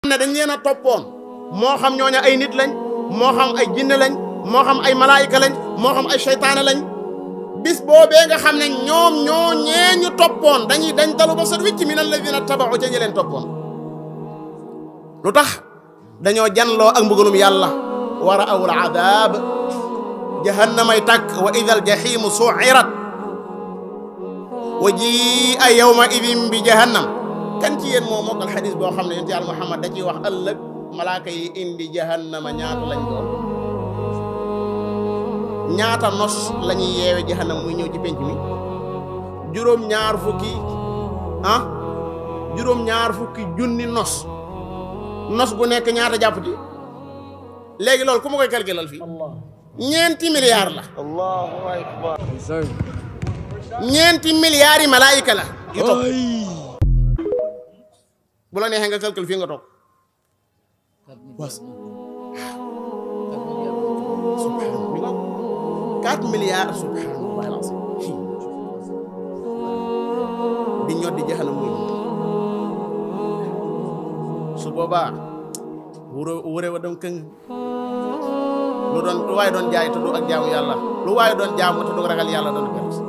ne dañ leen a toppoon moo xam ñooñu ay nit lañ moo xam ay jinne lañ moo xam ay malaayika lañ moo xam ay seytaane lañ bis boobee nga xam ne ñoom ñoo ñee ñu toppoon dañ dalu ba sot wicc min alladina tabaxu ca ñi leen toppoon lu tax dañoo janloo ak mbugalum yàlla wa ra'aw al adab jahannamay tàkk wa ida al jahimu su'irat wa ji'a yawma idin bi jahannam kan ci yéen moo mokkal xadis boo xam ne yonent Yàlla Muhammad da ciy wax ëllëg malaaka yi indi jahannama ñaata lañ doon ñaata nos la ñuy yeewe jahannam muy ñëw ci penc mi juróom-ñaar fukki junni nos gu nekk ñaata jàppati léegi loolu ku ma koy calculal fii ñeenti milliards la Allahu akbar. ñeenti milliards yi malaayika la yu topp bu la neexee nga calcul fii nga toog was 4 milliards subhanallah di ñod di jaxanam muy su boobaa wure wa dem këng lu waaye doon jaay te du ak jaamu yàlla lu waaye doon jaamu te du ragal yàlla dana perte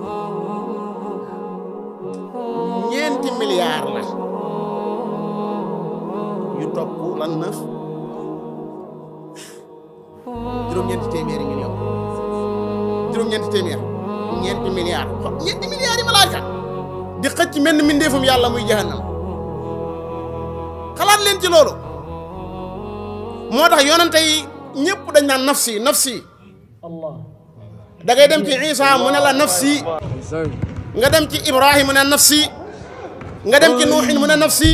ñeenti milliards la yu topp lan neuf juróom-ñeenti téeméeri million juróom-ñeenti téeméer ñeenti milliards yi malaaka di xëcc mel ni mbindeefum yàlla muy jahannam xalaat leen ci loolu moo tax yonente yi ñëpp dañ naan nafsi nafsi da ngay dem ci Isa mu ne la nafsi nga dem ci Ibrahim mu ne nafsi nga dem ci Nuuhin mu ne nafsi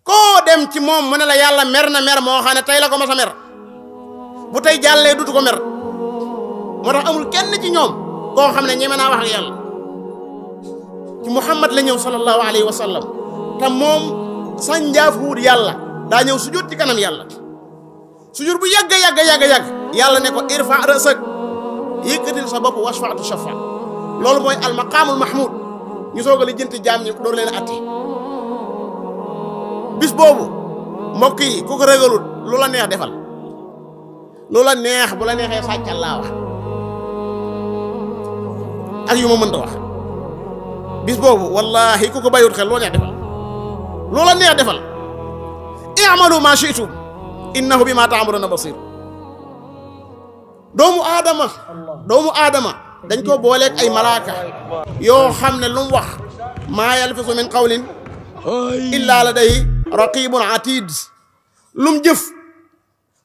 koo dem ci moom mu ne la yàlla mer na mer moo xam ne tey la ko mas a mer bu tey jàllee dutu ko mer moo tax amul kenn ci ñoom koo xam ne ñeme naa wax ak yàlla ci Muhammad la ñëw sallallahu alayhi wa sallam te moom sànjaafuwut yàlla daa ñëw sujjóot ci kanam yàlla sujjóot bu yàgg yàlla ne ko irfa ra'sak yëkkatil sa bopp washfa'tu shafa loolu mooy al maqaamul mahmud ñu soog a li jënti jaam ñi door leen a atte bis boobu mbokk yi ku ko ragalut lu la neex defal lu la neex bu la neexee sàccal laa wax ak yu ma mënta wax bis boobu wallahi ku ko bàyyiwut xel loo neex defal loo la neex defal i'malu ma shi'tum innahu bima ta'maluna basir doomu aadama dañ ko booleeg ay malaaka yoo xam ne lu mu wax maa yalfisu min qawlin illa ladayhi raqibun atid lum jëf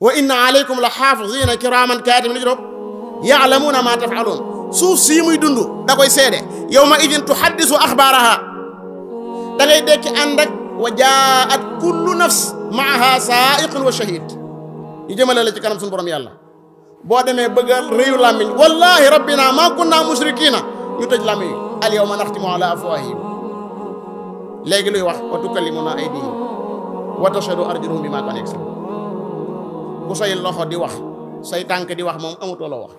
wa inna alaykum la xaafizina kiraman katibin ya'lamuna ma taf'alun suuf sii muy dund da koy seede yawma idin tuhaddisu axbaaraha da ngay dekki ànd ak wa jaat kullu nafs maaha saa'iqun wa shahid ñu jëmale la ci kanam suñu borom yàlla boo demee bëggal réyu làmmiñ wallahi rabbina ma kunna mushrikina ñu tëj làmmiñ yi al yawma naxtimu ala afwahihim léegi luy wax wa tukallimuna aydihim wa tashhadu arjuluhum bima kaanu yaksibun ku say loxo di wax say tànk di wax moom amutoo la wax